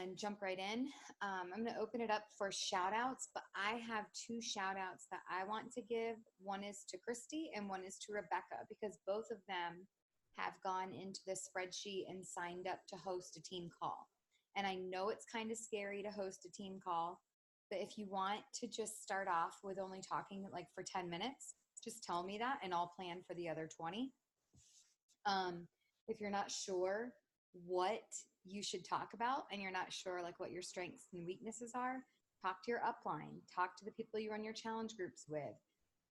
and jump right in. I'm going to open it up for shout outs, but I have two shout outs that I want to give. One is to Christy and one is to Rebecca, because both of them have gone into the spreadsheet and signed up to host a team call. And I know it's kind of scary to host a team call, but if you want to just start off with only talking like for 10 minutes, just tell me that and I'll plan for the other 20. If you're not sure what you should talk about and you're not sure like what your strengths and weaknesses are, talk to your upline, talk to the people you run your challenge groups with,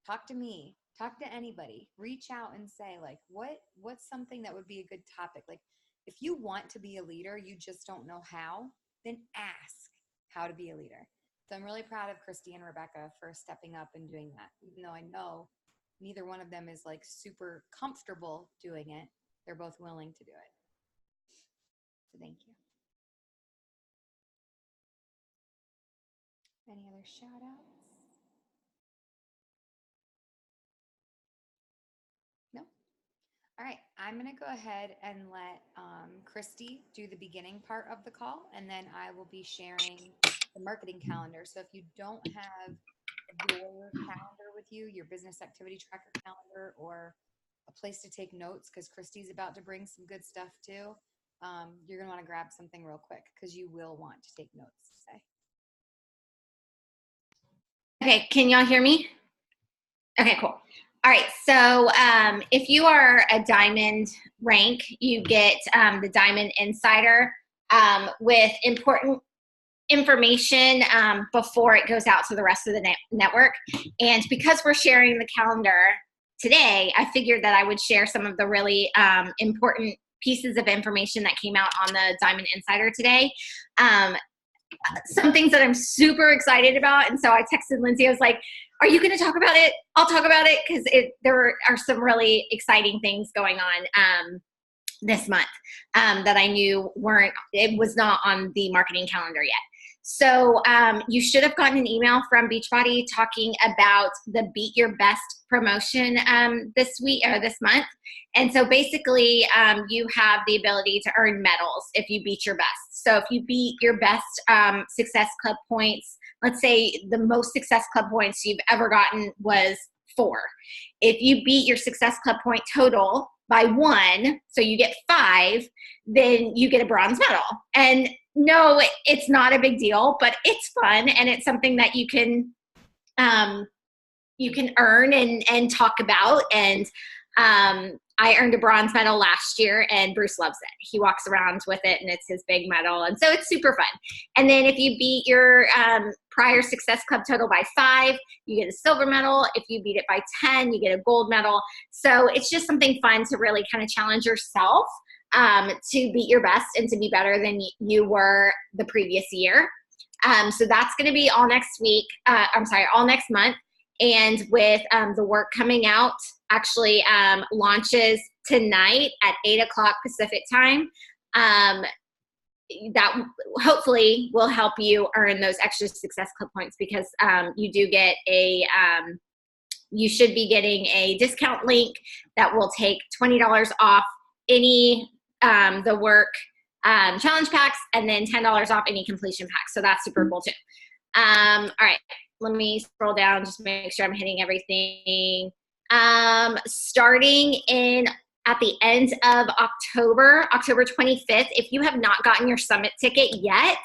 talk to me, talk to anybody, reach out and say like, what's something that would be a good topic? Like if you want to be a leader, you just don't know how, then ask how to be a leader. So I'm really proud of Christy and Rebecca for stepping up and doing that, even though I know neither one of them is like super comfortable doing it. They're both willing to do it. So thank you. Any other shout outs? No? All right, I'm going to go ahead and let Christy do the beginning part of the call, and then I will be sharing the marketing calendar. So if you don't have your calendar with you, your business activity tracker calendar, or a place to take notes, because Christy's about to bring some good stuff too, you're going to want to grab something real quick because you will want to take notes today. Okay, can y'all hear me? Okay, cool. All right, so if you are a diamond rank, you get the Diamond Insider with important information before it goes out to the rest of the network. And because we're sharing the calendar today, I figured that I would share some of the really important pieces of information that came out on the Diamond Insider today. Some things that I'm super excited about. And so I texted Lindsay, I was like, are you going to talk about it? I'll talk about it, because there are some really exciting things going on this month that I knew it was not on the marketing calendar yet. So you should have gotten an email from Beachbody talking about the Beat Your Best promotion this week or this month. And so basically you have the ability to earn medals if you beat your best. So if you beat your best Success Club points, let's say the most Success Club points you've ever gotten was 4. If you beat your Success Club point total by 1, so you get 5, then you get a bronze medal. And no, it's not a big deal, but it's fun, and it's something that you can earn and talk about. And I earned a bronze medal last year, and Bruce loves it. He walks around with it, and it's his big medal, and so it's super fun. And then if you beat your prior Success Club total by 5, you get a silver medal. If you beat it by 10, you get a gold medal. So it's just something fun to really kind of challenge yourself to beat your best and to be better than you were the previous year. So that's going to be all next week. All next month. And with the work coming out, actually launches tonight at 8 o'clock Pacific time. That hopefully will help you earn those extra Success Club points, because you do get you should be getting a discount link that will take $20 off any the work challenge packs, and then $10 off any completion packs. So that's super cool too. All right, let me scroll down just to make sure I'm hitting everything. Starting at the end of October 25th, if you have not gotten your summit ticket yet,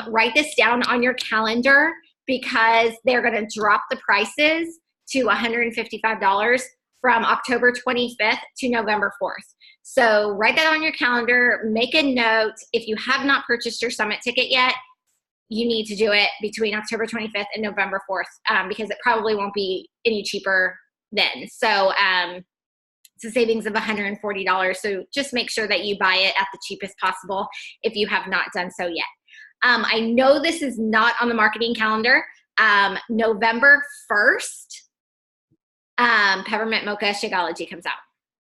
write this down on your calendar, because they're going to drop the prices to $155 from October 25th to November 4th. So write that on your calendar, make a note. If you have not purchased your summit ticket yet, you need to do it between October 25th and November 4th, because it probably won't be any cheaper then. So it's a savings of $140. So just make sure that you buy it at the cheapest possible if you have not done so yet. I know this is not on the marketing calendar. November 1st, Peppermint Mocha Shakeology comes out.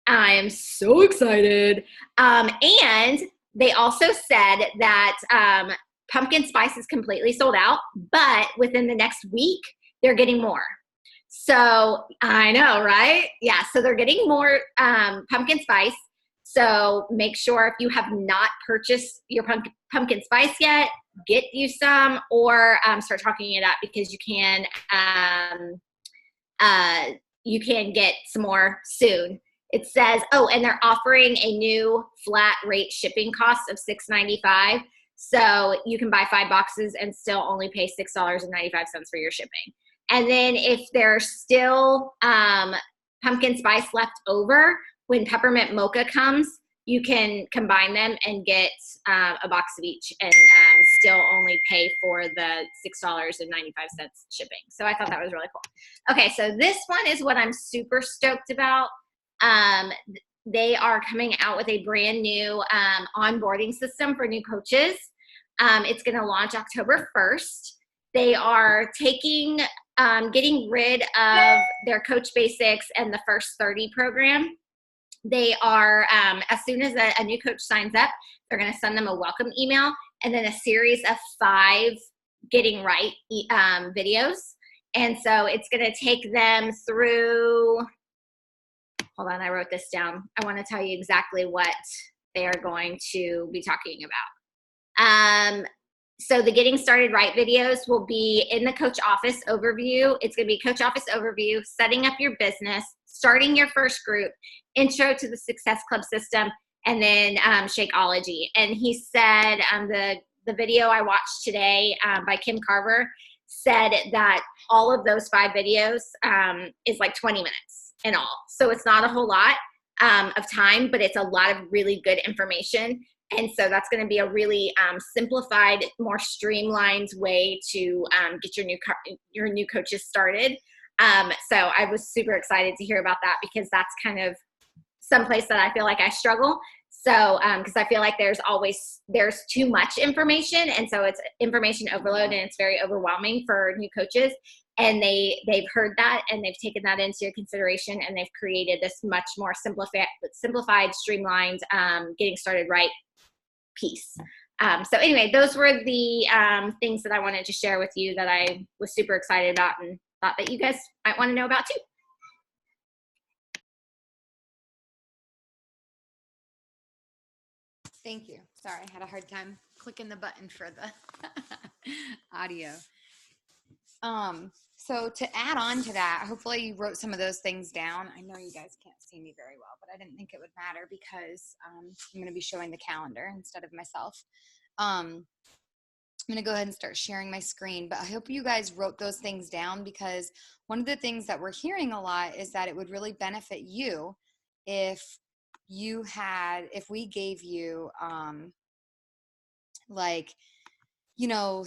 I am so excited. And they also said that pumpkin spice is completely sold out, but within the next week, they're getting more. So I know, right? Yeah, so they're getting more pumpkin spice. So make sure if you have not purchased your pumpkin spice yet, get you some, or start talking it up, because you can get some more soon. It says, oh, and they're offering a new flat rate shipping cost of $6.95. So you can buy 5 boxes and still only pay $6.95 for your shipping. And then if there's still pumpkin spice left over, when peppermint mocha comes, you can combine them and get a box of each, and still only pay for the $6.95 shipping. So I thought that was really cool. Okay, so this one is what I'm super stoked about. They are coming out with a brand new onboarding system for new coaches. It's going to launch October 1st. They are getting rid of their Coach Basics and the First 30 program. They are, as soon as a new coach signs up, they're going to send them a welcome email and then a series of 5 getting right videos. And so it's going to take them through, hold on, I wrote this down. I want to tell you exactly what they are going to be talking about. So the Getting Started Right videos will be in the Coach Office overview. It's going to be Coach Office overview, setting up your business, starting your first group, intro to the Success Club system, and then Shakeology. And he said the video I watched today by Kim Carver said that all of those 5 videos is like 20 minutes in all. So it's not a whole lot of time, but it's a lot of really good information. And so that's going to be a really simplified, more streamlined way to get your new coaches started. So I was super excited to hear about that, because that's kind of someplace that I feel like I struggle. So, because I feel like there's too much information, and so it's information overload, and it's very overwhelming for new coaches. And they've heard that, and they've taken that into consideration, and they've created this much more simplified, streamlined, getting started right piece. So anyway, those were the things that I wanted to share with you that I was super excited about and thought that you guys might want to know about too. Thank you. Sorry, I had a hard time clicking the button for the audio. So to add on to that, hopefully you wrote some of those things down. I know you guys can't see me very well, but I didn't think it would matter because I'm going to be showing the calendar instead of myself. I'm going to go ahead and start sharing my screen, but I hope you guys wrote those things down, because one of the things that we're hearing a lot is that it would really benefit you if we gave you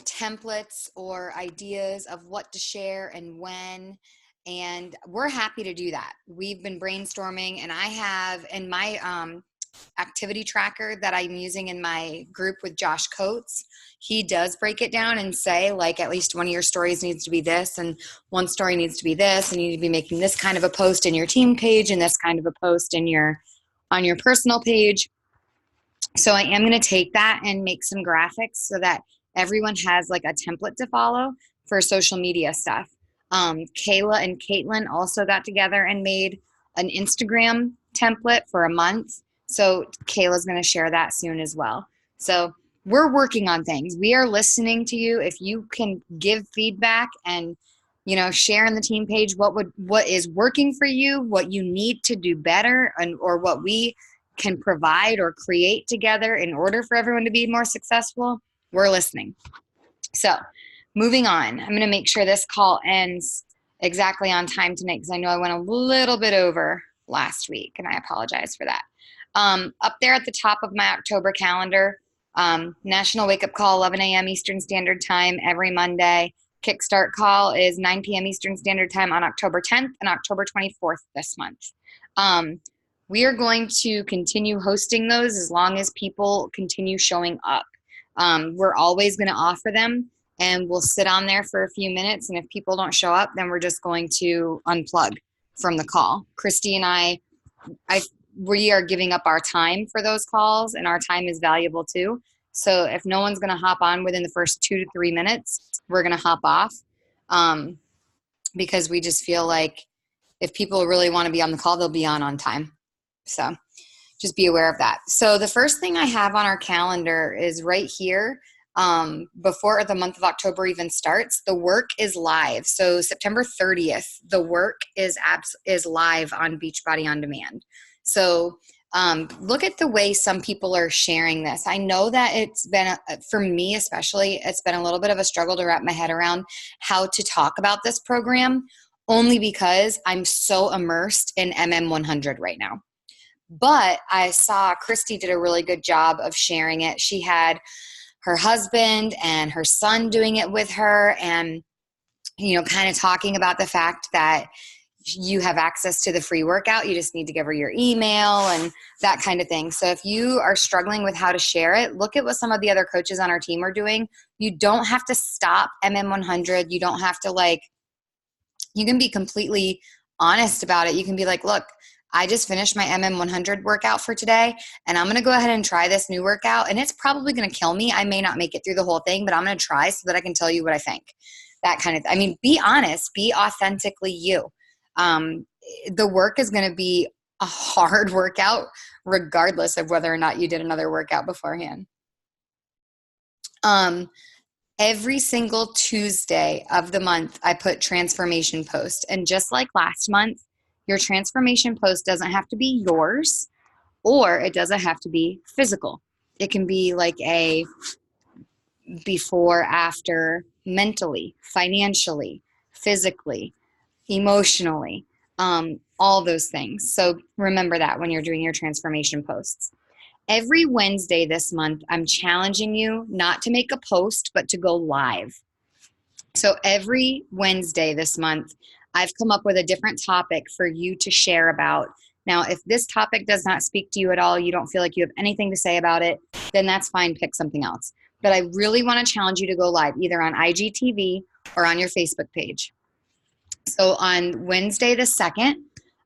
templates or ideas of what to share and when, and we're happy to do that. We've been brainstorming, and I have in my activity tracker that I'm using in my group with Josh Coates, he does break it down and say, like, at least one of your stories needs to be this, and one story needs to be this, and you need to be making this kind of a post in your team page and this kind of a post on your personal page. So I am going to take that and make some graphics so that everyone has like a template to follow for social media stuff. Kayla and Caitlin also got together and made an Instagram template for a month. So Kayla's going to share that soon as well. So we're working on things. We are listening to you. If you can give feedback and, share in the team page what is working for you, what you need to do better, or what we can provide or create together in order for everyone to be more successful, we're listening. So moving on, I'm going to make sure this call ends exactly on time tonight, because I know I went a little bit over last week, and I apologize for that. Up there at the top of my October calendar, National Wake Up Call, 11 a.m. Eastern Standard Time every Monday. Kickstart call is 9 p.m. Eastern Standard Time on October 10th and October 24th this month. We are going to continue hosting those as long as people continue showing up. We're always going to offer them, and we'll sit on there for a few minutes, and if people don't show up, then we're just going to unplug from the call. Christy and we are giving up our time for those calls, and our time is valuable too. So if no one's going to hop on within the first 2 to 3 minutes, we're going to hop off, because we just feel like if people really want to be on the call, they'll be on time. So just be aware of that. So the first thing I have on our calendar is right here. Before the month of October even starts, the work is live. So September 30th, the work is live on Beachbody On Demand. So look at the way some people are sharing this. I know that it's been, for me especially, it's been a little bit of a struggle to wrap my head around how to talk about this program, only because I'm so immersed in MM100 right now. But I saw Christy did a really good job of sharing it. She had her husband and her son doing it with her, and, you know, kind of talking about the fact that you have access to the free workout. You just need to give her your email and that kind of thing. So if you are struggling with how to share it, look at what some of the other coaches on our team are doing. You don't have to stop MM100. You don't have to you can be completely honest about it. You can be like, look, I just finished my MM100 workout for today, and I'm going to go ahead and try this new workout, and it's probably going to kill me. I may not make it through the whole thing, but I'm going to try so that I can tell you what I think. That kind of I mean, be honest, be authentically you. The work is going to be a hard workout regardless of whether or not you did another workout beforehand. Every single Tuesday of the month, I put transformation post. And just like last month, your transformation post doesn't have to be yours, or it doesn't have to be physical. It can be like a before, after, mentally, financially, physically, emotionally, all those things. So remember that when you're doing your transformation posts. Every Wednesday this month, I'm challenging you not to make a post, but to go live. So every Wednesday this month, I've come up with a different topic for you to share about. Now, if this topic does not speak to you at all, you don't feel like you have anything to say about it, then that's fine, pick something else. But I really want to challenge you to go live, either on IGTV or on your Facebook page. So on Wednesday the 2nd,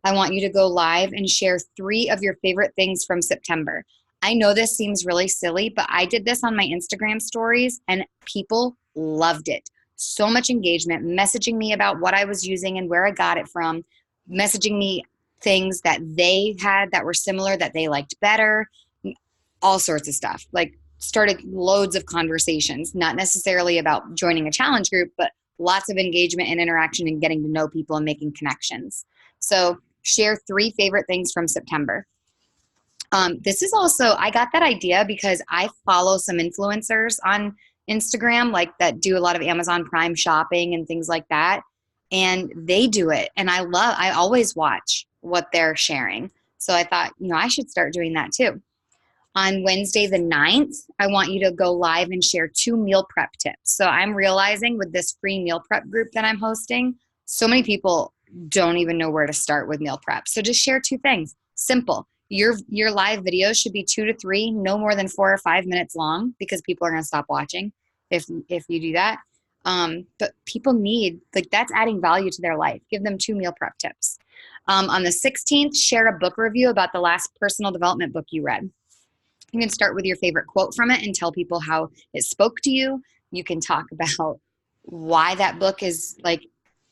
I want you to go live and share 3 of your favorite things from September. I know this seems really silly, but I did this on my Instagram stories and people loved it. So much engagement, messaging me about what I was using and where I got it from, messaging me things that they had that were similar, that they liked better, all sorts of stuff. Like, started loads of conversations, not necessarily about joining a challenge group, but lots of engagement and interaction and getting to know people and making connections. So share 3 favorite things from September. This is also, I got that idea because I follow some influencers on Instagram, like that do a lot of Amazon Prime shopping and things like that. And they do it. And I always watch what they're sharing. So I thought, I should start doing that too. On Wednesday the 9th, I want you to go live and share 2 meal prep tips. So I'm realizing with this free meal prep group that I'm hosting, so many people don't even know where to start with meal prep. So just share 2 things. Simple. Your live videos should be 2 to 3, no more than 4 or 5 minutes long, because people are going to stop watching if you do that. But people need, that's adding value to their life. Give them 2 meal prep tips. On the 16th, share a book review about the last personal development book you read. You can start with your favorite quote from it and tell people how it spoke to you. You can talk about why that book is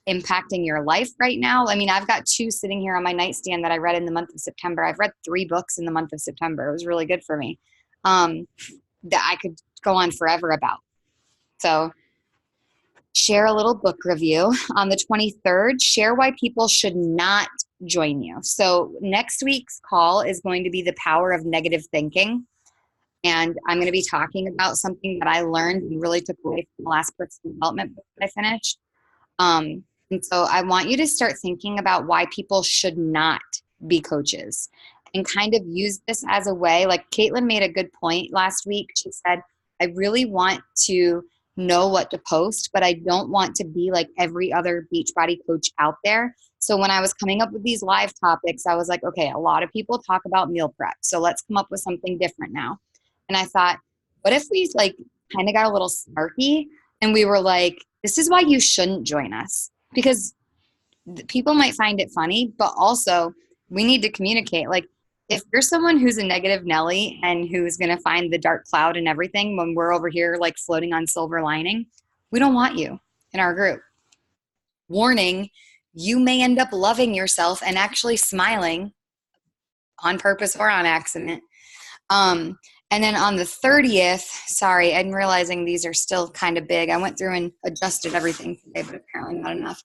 impacting your life right now. I mean, I've got 2 sitting here on my nightstand that I read in the month of September. I've read 3 books in the month of September. It was really good for me, that I could go on forever about. So share a little book review. On the 23rd, share why people should not join you. So next week's call is going to be the power of negative thinking. And I'm going to be talking about something that I learned and really took away from the last personal development book that I finished. And so I want you to start thinking about why people should not be coaches, and kind of use this as a way. Like Caitlin made a good point last week. She said, I really want to know what to post, but I don't want to be like every other Beachbody coach out there. So when I was coming up with these live topics, I was like, okay, a lot of people talk about meal prep, so let's come up with something different now. And I thought, what if we kind of got a little snarky and we were like, this is why you shouldn't join us, because people might find it funny, but also we need to communicate. Like, if you're someone who's a negative Nelly and who's going to find the dark cloud and everything when we're over here floating on silver lining, we don't want you in our group. Warning, you may end up loving yourself and actually smiling on purpose or on accident. And then on the 30th, sorry, I'm realizing these are still kind of big. I went through and adjusted everything today, but apparently not enough.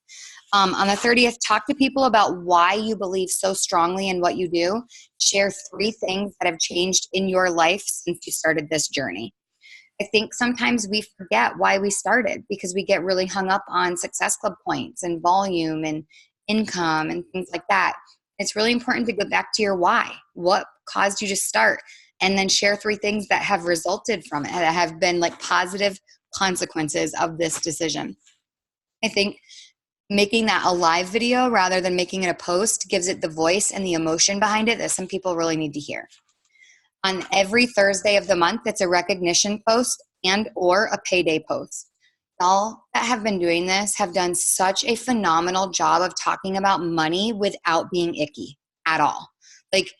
On the 30th, talk to people about why you believe so strongly in what you do. Share 3 things that have changed in your life since you started this journey. I think sometimes we forget why we started because we get really hung up on Success Club points and volume and income and things like that. It's really important to go back to your why. What caused you to start? And then share 3 things that have resulted from it, that have been like positive consequences of this decision. I think making that a live video rather than making it a post gives it the voice and the emotion behind it that some people really need to hear. On every Thursday of the month, it's a recognition post and or a payday post. Y'all that have been doing this have done such a phenomenal job of talking about money without being icky at all. Like,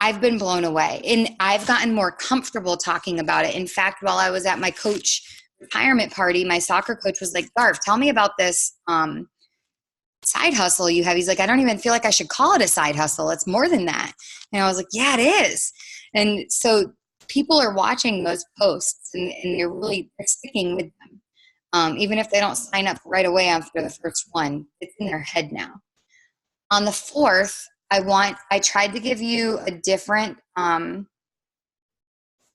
I've been blown away, and I've gotten more comfortable talking about it. In fact, while I was at my coach retirement party, my soccer coach was like, Garv, tell me about this side hustle you have. He's like, I don't even feel like I should call it a side hustle. It's more than that. And I was like, yeah, it is. And so people are watching those posts and they're sticking with them. Even if they don't sign up right away after the first one, it's in their head now. On the 4th, I tried to give you a different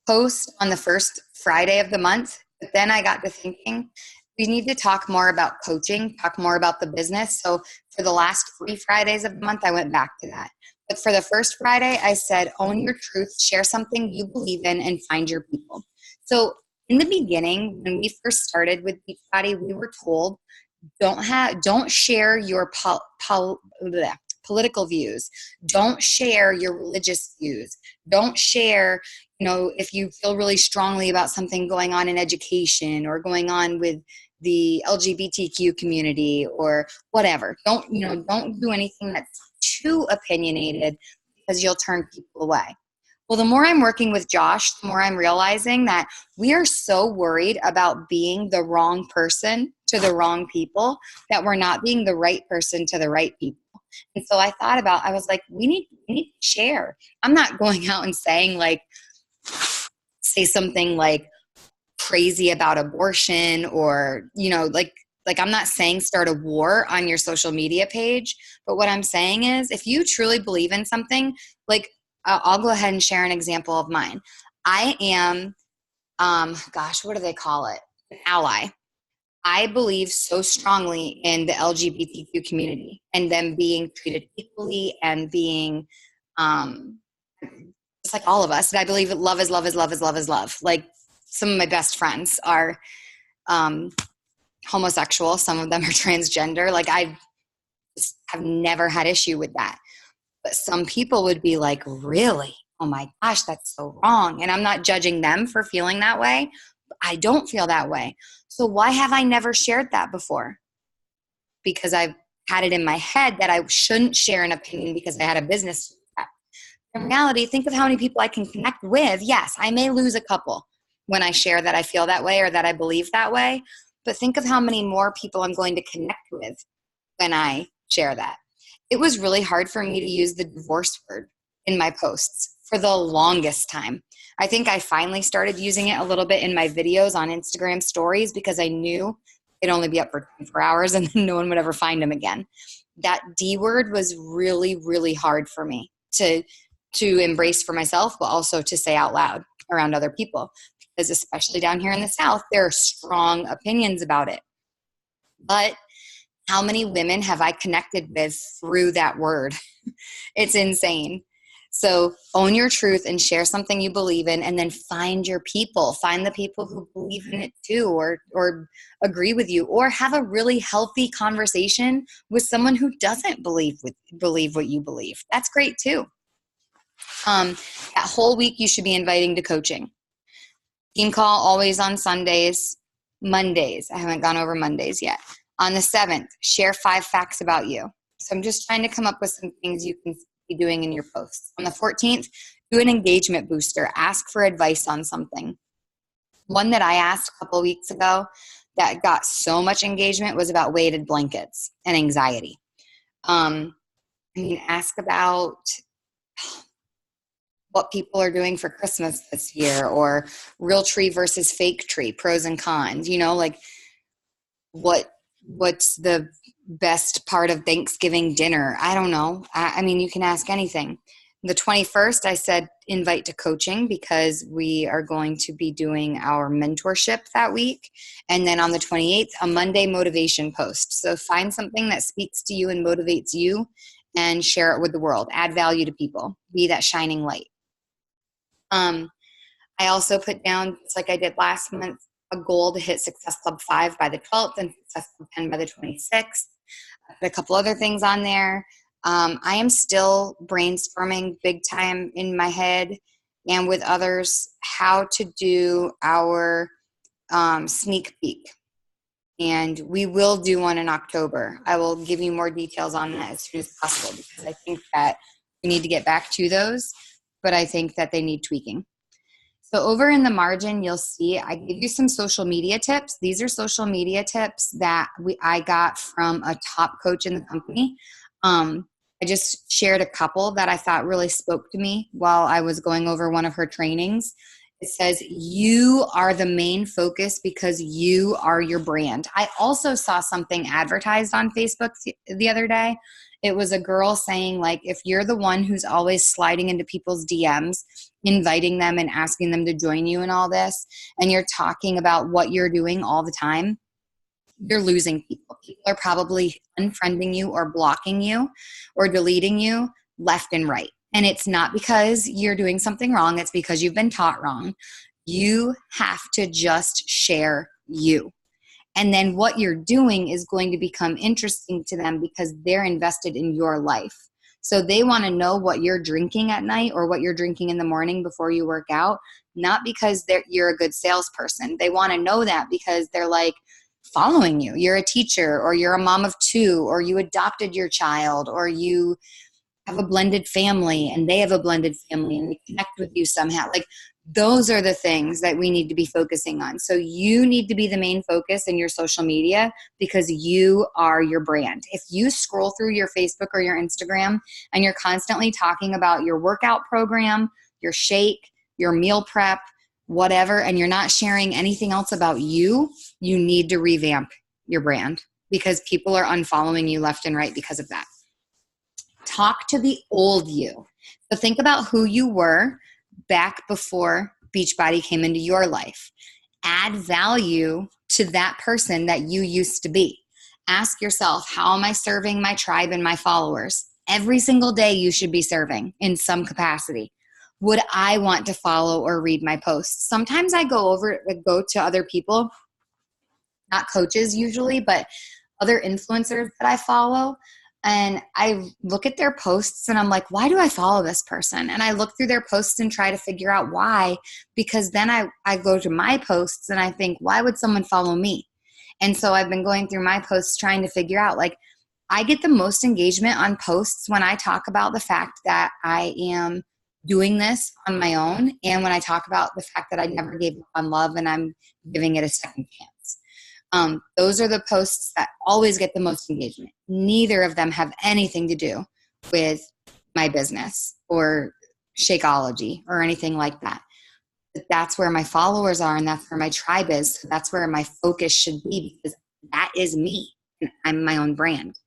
post on the first Friday of the month, but then I got to thinking we need to talk more about coaching, talk more about the business. So for the last 3 Fridays of the month, I went back to that. But for the first Friday, I said, own your truth, share something you believe in, and find your people. So in the beginning, when we first started with Beachbody, we were told, don't share your political views. Don't share your religious views. Don't share, if you feel really strongly about something going on in education or going on with the LGBTQ community or whatever. Don't do anything that's too opinionated because you'll turn people away. Well, the more I'm working with Josh, the more I'm realizing that we are so worried about being the wrong person to the wrong people that we're not being the right person to the right people. And so I was like, we need to share. I'm not going out and say something like crazy about abortion or, like I'm not saying start a war on your social media page. But what I'm saying is if you truly believe in something, like I'll go ahead and share an example of mine. I am, what do they call it? An ally. I believe so strongly in the LGBTQ community and them being treated equally and being just like all of us. And I believe that love is love is love is love is love. Like some of my best friends are homosexual. Some of them are transgender. Like I just have never had issue with that. But some people would be like, really? Oh my gosh, that's so wrong. And I'm not judging them for feeling that way. I don't feel that way. So why have I never shared that before? Because I've had it in my head that I shouldn't share an opinion because I had a business. In reality, think of how many people I can connect with. Yes, I may lose a couple when I share that I feel that way or that I believe that way. But think of how many more people I'm going to connect with when I share that. It was really hard for me to use the divorce word in my posts for the longest time. I think I finally started using it a little bit in my videos on Instagram stories because I knew it'd only be up for 24 hours and then no one would ever find them again. That D word was really, really hard for me to embrace for myself, but also to say out loud around other people. Because especially down here in the South, there are strong opinions about it. But how many women have I connected with through that word? It's insane. So own your truth and share something you believe in, and then find your people. Find the people who believe in it too, or agree with you, or have a really healthy conversation with someone who doesn't believe what you believe. That's great too. That whole week you should be inviting to coaching. Team call always on Sundays. Mondays, I haven't gone over Mondays yet. On the 7th, share 5 facts about you. So I'm just trying to come up with some things you can be doing in your posts. On the 14th, do an engagement booster. Ask for advice on something. One that I asked a couple weeks ago that got so much engagement was about weighted blankets and anxiety. Ask about what people are doing for Christmas this year, or real tree versus fake tree, pros and cons, like what's the best part of Thanksgiving dinner? I don't know. I mean, you can ask anything. The 21st, I said invite to coaching because we are going to be doing our mentorship that week. And then on the 28th, a Monday motivation post. So find something that speaks to you and motivates you and share it with the world. Add value to people. Be that shining light. I also put down, just like I did last month, a goal to hit Success Club 5 by the 12th and Success Club 10 by the 26th. I put a couple other things on there. I am still brainstorming big time in my head and with others how to do our sneak peek. And we will do one in October. I will give you more details on that as soon as possible because I think that we need to get back to those, but I think that they need tweaking. So over in the margin, you'll see I gave you some social media tips. These are social media tips that I got from a top coach in the company. I just shared a couple that I thought really spoke to me while I was going over one of her trainings. It says, you are the main focus because you are your brand. I also saw something advertised on Facebook the other day. It was a girl saying, like, if you're the one who's always sliding into people's DMs, inviting them and asking them to join you in all this, and you're talking about what you're doing all the time, you're losing people. People are probably unfriending you or blocking you or deleting you left and right. And it's not because you're doing something wrong. It's because you've been taught wrong. You have to just share you. And then what you're doing is going to become interesting to them because they're invested in your life. So they want to know what you're drinking at night or what you're drinking in the morning before you work out, not because you're a good salesperson. They want to know that because they're like following you. You're a teacher, or you're a mom of two, or you adopted your child, or you have a blended family and they have a blended family and they connect with you somehow. Like, those are the things that we need to be focusing on. So you need to be the main focus in your social media because you are your brand. If you scroll through your Facebook or your Instagram and you're constantly talking about your workout program, your shake, your meal prep, whatever, and you're not sharing anything else about you, you need to revamp your brand because people are unfollowing you left and right because of that. Talk to the old you. So think about who you were back before Beachbody came into your life. Add value to that person that you used to be. Ask yourself, how am I serving my tribe and my followers? Every single day you should be serving in some capacity. Would I want to follow or read my posts? Sometimes I go to other people, not coaches usually, but other influencers that I follow. And I look at their posts and I'm like, why do I follow this person? And I look through their posts and try to figure out why, because then I go to my posts and I think, why would someone follow me? And so I've been going through my posts trying to figure out, like, I get the most engagement on posts when I talk about the fact that I am doing this on my own, and when I talk about the fact that I never gave up on love and I'm giving it a second chance. Those are the posts that always get the most engagement. Neither of them have anything to do with my business or Shakeology or anything like that. But that's where my followers are and that's where my tribe is. So that's where my focus should be because that is me and I'm my own brand.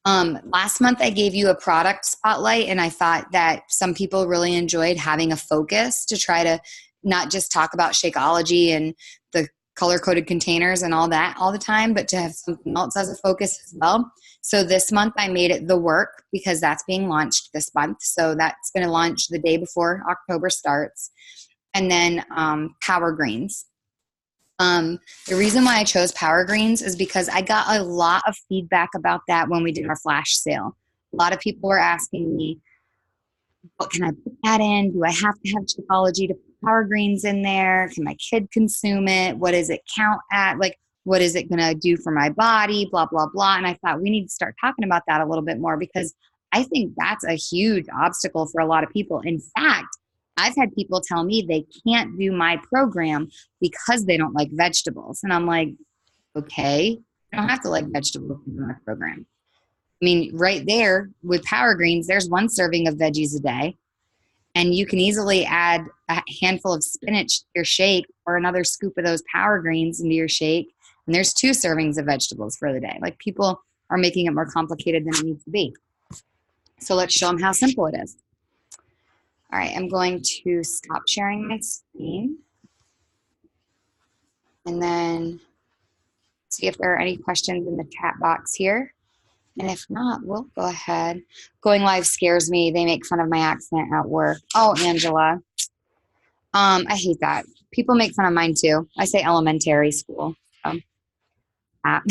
Last month I gave you a product spotlight and I thought that some people really enjoyed having a focus to try to not just talk about Shakeology and the color-coded containers and all that all the time, but to have something else as a focus as well. So this month I made it The Work because that's being launched this month. So that's going to launch the day before October starts. And then Power Greens. The reason why I chose Power Greens is because I got a lot of feedback about that when we did our flash sale. A lot of people were asking me, what can I put that in? Do I have to have Shakeology to put Power Greens in there? Can my kid consume it? What does it count at? Like, what is it going to do for my body? Blah, blah, blah. And I thought we need to start talking about that a little bit more because I think that's a huge obstacle for a lot of people. In fact, I've had people tell me they can't do my program because they don't like vegetables. And I'm like, okay, you don't have to like vegetables to do my program. I mean, right there with Power Greens, there's 1 serving of veggies a day. And you can easily add a handful of spinach to your shake or another scoop of those Power Greens into your shake. And there's 2 servings of vegetables for the day. Like, people are making it more complicated than it needs to be. So let's show them how simple it is. All right, I'm going to stop sharing my screen. And then see if there are any questions in the chat box here. And if not, we'll go ahead. Going live scares me. They make fun of my accent at work. Oh, Angela. I hate that. People make fun of mine too. I say elementary school. But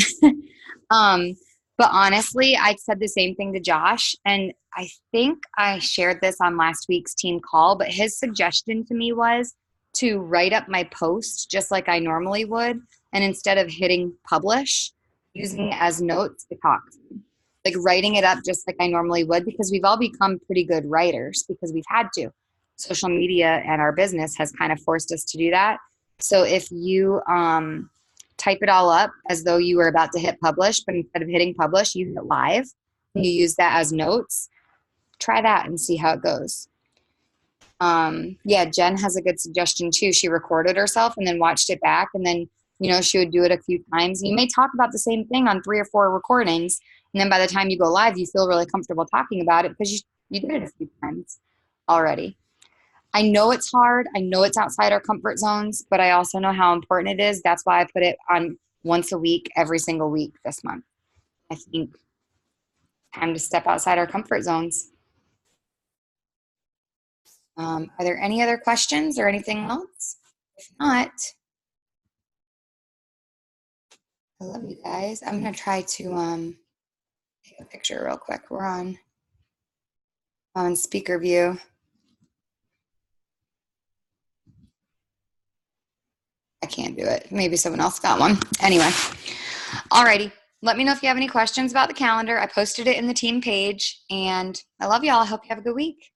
honestly, I said the same thing to Josh, and I think I shared this on last week's team call, but his suggestion to me was to write up my post just like I normally would, and instead of hitting publish, using it as notes to talk to me. Like, writing it up just like I normally would, because we've all become pretty good writers because we've had to. Social media and our business has kind of forced us to do that. So if you type it all up as though you were about to hit publish, but instead of hitting publish, you hit live, and you use that as notes, try that and see how it goes. Yeah, Jen has a good suggestion too. She recorded herself and then watched it back, and then, you know, she would do it a few times. You may talk about the same thing on 3 or 4 recordings, and then by the time you go live, you feel really comfortable talking about it because you did it a few times already. I know it's hard. I know it's outside our comfort zones, but I also know how important it is. That's why I put it on once a week, every single week this month. I think time to step outside our comfort zones. Are there any other questions or anything else? If not, I love you guys. I'm going to try to take a picture real quick. We're on speaker view. I can't do it. Maybe someone else got one. Anyway, alrighty. Let me know if you have any questions about the calendar. I posted it in the team page, and I love y'all. I hope you have a good week.